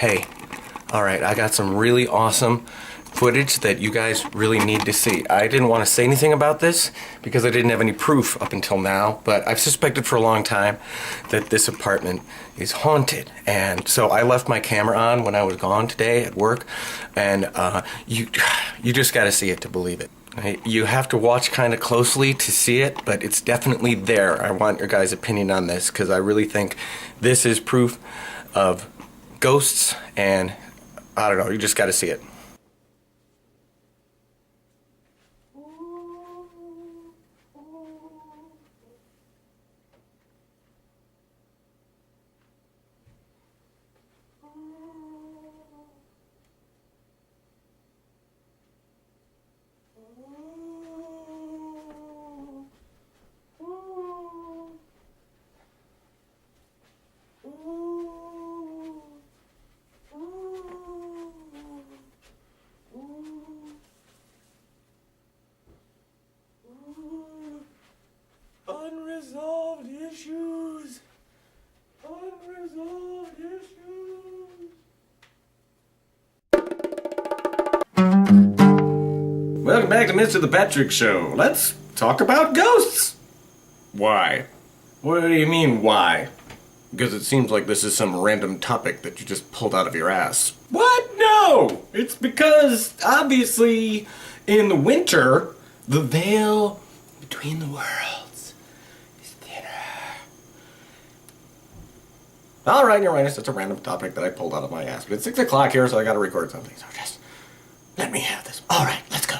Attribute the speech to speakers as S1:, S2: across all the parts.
S1: Hey, alright, I got some really awesome footage that you guys really need to see. I didn't want to say anything about this because I didn't have any proof up until now, but I've suspected for a long time that this apartment is haunted. And so I left my camera on when I was gone today at work, and you just gotta see it to believe it. You have to watch kind of closely to see it, but it's definitely there. I want your guys' opinion on this because I really think this is proof of ghosts, and I don't know, you just gotta see it. Unresolved issues. Unresolved issues. Welcome back to Mr. the Patrick Show. Let's talk about ghosts. Why? What do you mean, why? Because it seems like this is some random topic that you just pulled out of your ass. What? No! It's because, obviously, in the winter, the veil between the worlds is thinner. Alright, you're right, it's just a random topic that I pulled out of my ass. But it's 6 o'clock here, so I gotta record something, so just let me have this. Alright, let's go.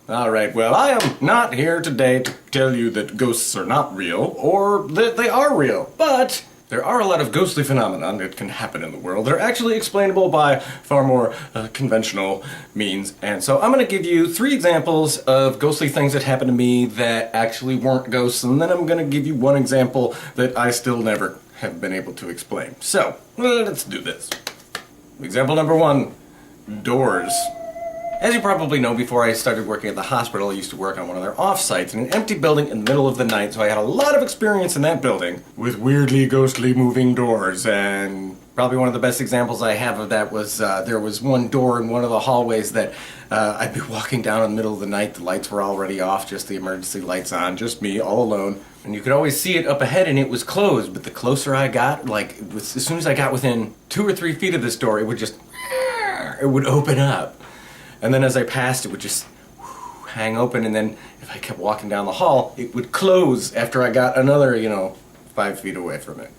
S1: Alright, well, I am not here today to tell you that ghosts are not real, or that they are real, but there are a lot of ghostly phenomena that can happen in the world that are actually explainable by far more conventional means. And so I'm going to give you 3 examples of ghostly things that happened to me that actually weren't ghosts, and then I'm going to give you 1 example that I still never have been able to explain. So, let's do this. Example number 1, doors. As you probably know, before I started working at the hospital, I used to work on one of their off-sites in an empty building in the middle of the night, so I had a lot of experience in that building with weirdly, ghostly moving doors. And probably one of the best examples I have of that was there was one door in one of the hallways that I'd be walking down in the middle of the night, the lights were already off, just the emergency lights on, just me, all alone. And you could always see it up ahead and it was closed, but the closer I got, like, as soon as I got within 2 or 3 feet of this door, it would open up. And then as I passed, it would just hang open, and then if I kept walking down the hall, it would close after I got another, 5 feet away from it.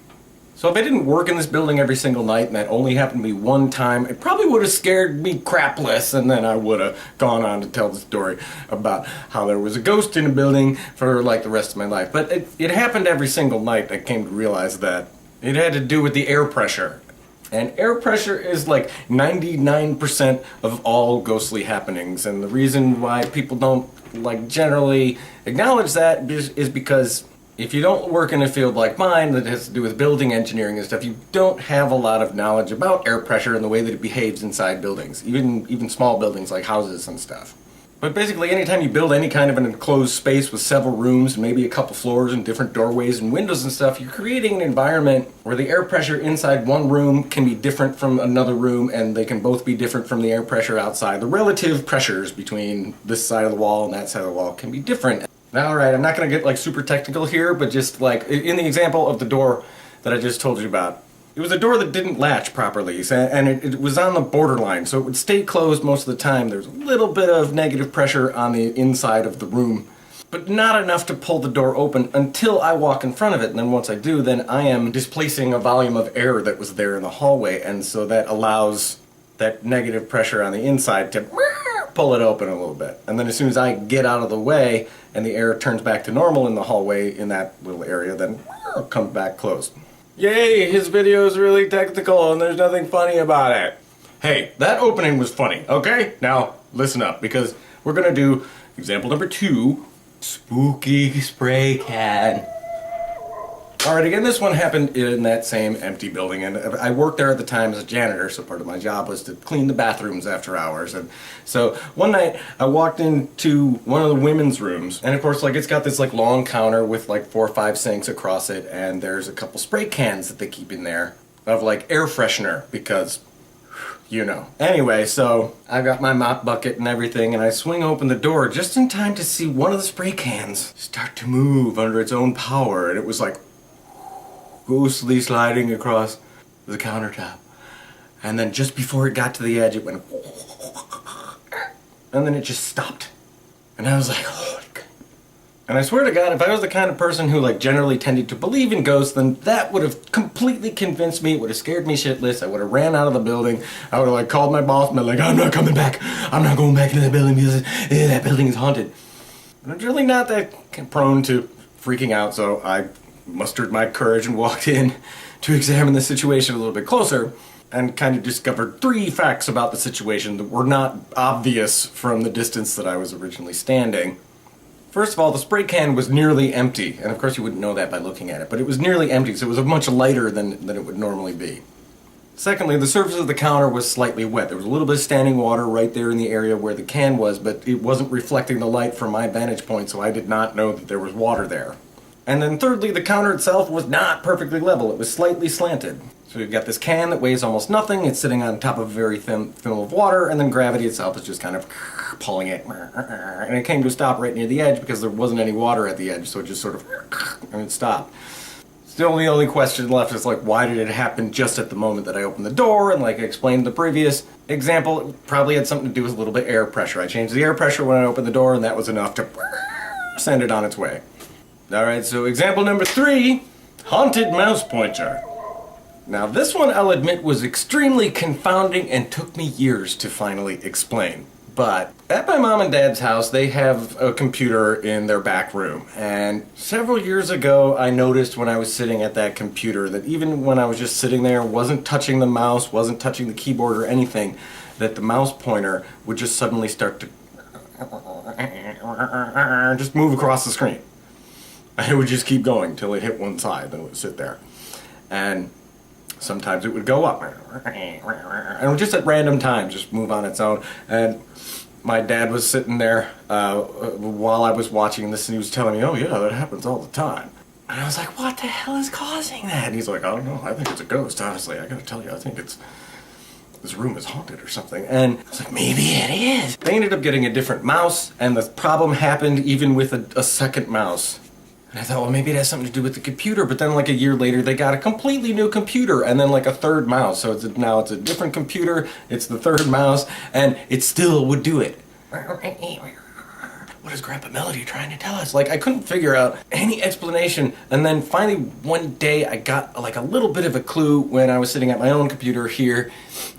S1: So if I didn't work in this building every single night, and that only happened to me 1 time, it probably would have scared me crapless, and then I would have gone on to tell the story about how there was a ghost in a building for, like, the rest of my life. But it happened every single night. I came to realize that it had to do with the air pressure. And air pressure is like 99% of all ghostly happenings. And the reason why people don't generally acknowledge that is because if you don't work in a field like mine that has to do with building engineering and stuff, you don't have a lot of knowledge about air pressure and the way that it behaves inside buildings, even small buildings like houses and stuff. But basically, anytime you build any kind of an enclosed space with several rooms and maybe a couple floors and different doorways and windows and stuff, you're creating an environment where the air pressure inside one room can be different from another room, and they can both be different from the air pressure outside. The relative pressures between this side of the wall and that side of the wall can be different. Now, alright, I'm not going to get super technical here, but just in the example of the door that I just told you about, it was a door that didn't latch properly, and it was on the borderline, so it would stay closed most of the time. There's a little bit of negative pressure on the inside of the room, but not enough to pull the door open until I walk in front of it. And then once I do, then I am displacing a volume of air that was there in the hallway, and so that allows that negative pressure on the inside to pull it open a little bit. And then as soon as I get out of the way and the air turns back to normal in the hallway in that little area, then it comes back closed. Yay, his video is really technical and there's nothing funny about it. Hey, that opening was funny, okay? Now, listen up, because we're gonna do example number 2, spooky spray can. Alright, again, this one happened in that same empty building, and I worked there at the time as a janitor, so part of my job was to clean the bathrooms after hours. And so one night I walked into one of the women's rooms, and of course, it's got this long counter with 4 or 5 sinks across it, and there's a couple spray cans that they keep in there of air freshener, because You know. Anyway, so I got my mop bucket and everything, and I swing open the door just in time to see one of the spray cans start to move under its own power, and it was like ghostly sliding across the countertop. And then just before it got to the edge, it went, and then it just stopped. And I was like, holy God. And I swear to God, if I was the kind of person who like generally tended to believe in ghosts, then that would have completely convinced me. It would have scared me shitless. I would have ran out of the building. I would have like called my boss and been like, I'm not coming back. I'm not going back into that building because that building is haunted. But I'm really not that prone to freaking out, so I mustered my courage and walked in to examine the situation a little bit closer and kind of discovered 3 facts about the situation that were not obvious from the distance that I was originally standing. First of all, the spray can was nearly empty, and of course you wouldn't know that by looking at it, but it was nearly empty, so it was much lighter than it would normally be. Secondly, the surface of the counter was slightly wet. There was a little bit of standing water right there in the area where the can was, but it wasn't reflecting the light from my vantage point, so I did not know that there was water there. And then thirdly, the counter itself was not perfectly level. It was slightly slanted. So you've got this can that weighs almost nothing, it's sitting on top of a very thin film of water, and then gravity itself is just kind of pulling it. And it came to a stop right near the edge because there wasn't any water at the edge, so it just sort of, and it stopped. Still, the only question left is like, why did it happen just at the moment that I opened the door? And like I explained in the previous example, it probably had something to do with a little bit of air pressure. I changed the air pressure when I opened the door, and that was enough to send it on its way. Alright, so example number 3, haunted mouse pointer. Now this one, I'll admit, was extremely confounding and took me years to finally explain. But at my mom and dad's house, they have a computer in their back room. And several years ago, I noticed when I was sitting at that computer that even when I was just sitting there, wasn't touching the mouse, wasn't touching the keyboard or anything, that the mouse pointer would just suddenly start to just move across the screen. And it would just keep going till it hit one side, then it would sit there. And sometimes it would go up. And it would just at random times just move on its own. And my dad was sitting there while I was watching this, and he was telling me, oh yeah, that happens all the time. And I was like, what the hell is causing that? And he's like, I don't know, I think it's a ghost, honestly. I gotta tell you, I think this room is haunted or something. And I was like, maybe it is. They ended up getting a different mouse, and the problem happened even with a second mouse. And I thought, well, maybe it has something to do with the computer. But then like a year later, they got a completely new computer and then like a third mouse. So now it's a different computer, it's the third mouse, and it still would do it. What is Grandpa Melody trying to tell us? Like, I couldn't figure out any explanation. And then finally one day I got like a little bit of a clue when I was sitting at my own computer here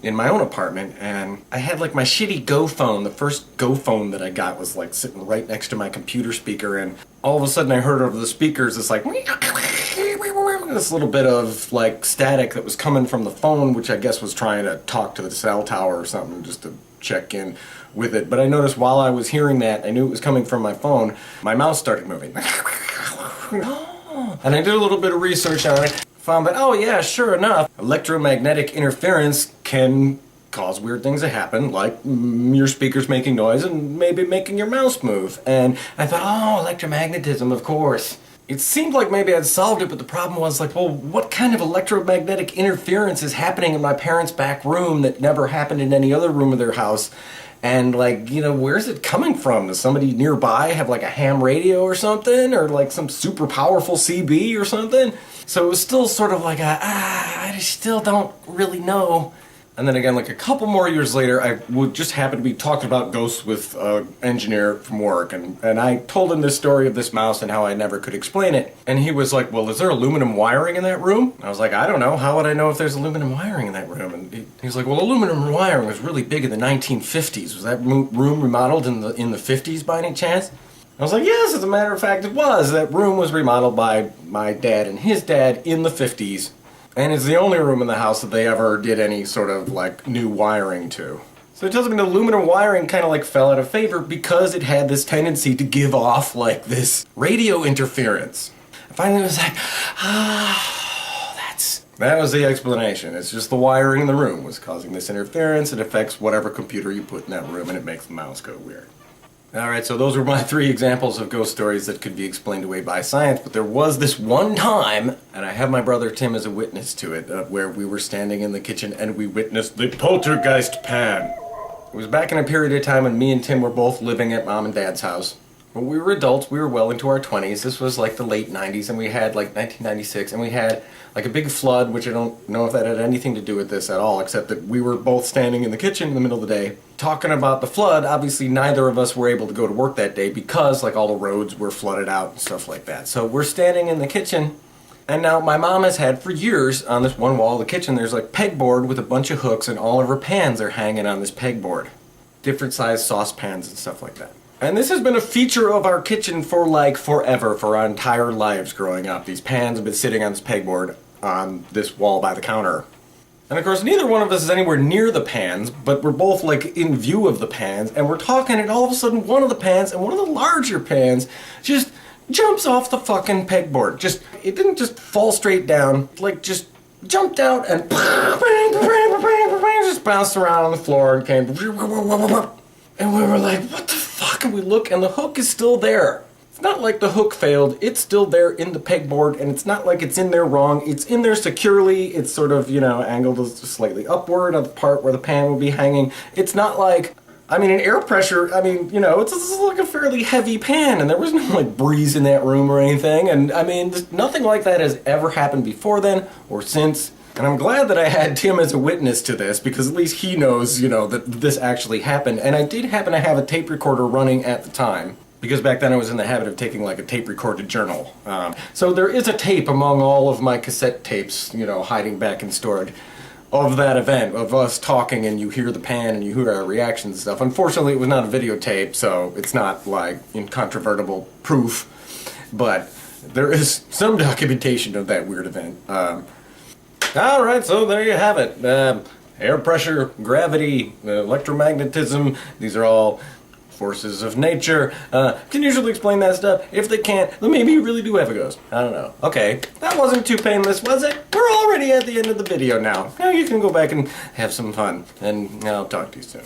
S1: in my own apartment, and I had like my shitty Go phone. The first Go phone that I got was like sitting right next to my computer speaker, and all of a sudden I heard over the speakers this like this little bit of like static that was coming from the phone, which I guess was trying to talk to the cell tower or something just to check in with it. But I noticed while I was hearing that, I knew it was coming from my phone, my mouse started moving. And I did a little bit of research on it, found that, oh yeah, sure enough, electromagnetic interference can cause weird things to happen, like your speakers making noise and maybe making your mouse move. And I thought, oh, electromagnetism, of course. It seemed like maybe I'd solved it, but the problem was like, well, what kind of electromagnetic interference is happening in my parents' back room that never happened in any other room of their house? And like, you know, where's it coming from? Does somebody nearby have like a ham radio or something? Or like some super powerful CB or something? So it was still sort of like I still don't really know. And then again, like a couple more years later, I would just happen to be talking about ghosts with an engineer from work, and I told him this story of this mouse and how I never could explain it. And he was like, well, is there aluminum wiring in that room? I was like, I don't know. How would I know if there's aluminum wiring in that room? And he was like, well, aluminum wiring was really big in the 1950s. Was that room remodeled in the 50s by any chance? I was like, yes, as a matter of fact, it was. That room was remodeled by my dad and his dad in the 50s. And it's the only room in the house that they ever did any sort of like new wiring to. So it tells me the aluminum wiring kind of like fell out of favor because it had this tendency to give off like this radio interference. And finally it was like, that was the explanation. It's just the wiring in the room was causing this interference. It affects whatever computer you put in that room, and it makes the mouse go weird. Alright, so those were my 3 examples of ghost stories that could be explained away by science, but there was this one time, and I have my brother Tim as a witness to it, where we were standing in the kitchen and we witnessed the poltergeist pan. It was back in a period of time when me and Tim were both living at Mom and Dad's house. When we were adults, we were well into our 20s. This was like the late 90s, and we had like 1996, and we had like a big flood, which I don't know if that had anything to do with this at all, except that we were both standing in the kitchen in the middle of the day talking about the flood. Obviously, neither of us were able to go to work that day because like all the roads were flooded out and stuff like that. So we're standing in the kitchen, and now my mom has had for years on this one wall of the kitchen, there's like pegboard with a bunch of hooks, and all of her pans are hanging on this pegboard. Different sized saucepans and stuff like that. And this has been a feature of our kitchen for like forever, for our entire lives growing up. These pans have been sitting on this pegboard on this wall by the counter. And of course, neither one of us is anywhere near the pans, but we're both like in view of the pans, and we're talking, and all of a sudden one of the pans, and one of the larger pans, just jumps off the fucking pegboard. It didn't just fall straight down, like just jumped out and just bounced around on the floor and came, and we were like, what the fuck? And we look, and the hook is still there. It's not like the hook failed, it's still there in the pegboard, and it's not like it's in there wrong. It's in there securely. It's sort of, angled slightly upward on the part where the pan will be hanging. It's not like, an air pressure, it's like a fairly heavy pan, and there was no like breeze in that room or anything, and nothing like that has ever happened before then or since. And I'm glad that I had Tim as a witness to this, because at least he knows, that this actually happened. And I did happen to have a tape recorder running at the time, because back then I was in the habit of taking like a tape recorded journal. So there is a tape among all of my cassette tapes, hiding back and stored, of that event, of us talking, and you hear the pan and you hear our reactions and stuff. Unfortunately, it was not a videotape, so it's not like incontrovertible proof, but there is some documentation of that weird event. Alright, so there you have it. Air pressure, gravity, electromagnetism, these are all forces of nature. Can usually explain that stuff. If they can't, then maybe you really do have a ghost. I don't know. Okay, that wasn't too painless, was it? We're already at the end of the video now. Now you can go back and have some fun, and I'll talk to you soon.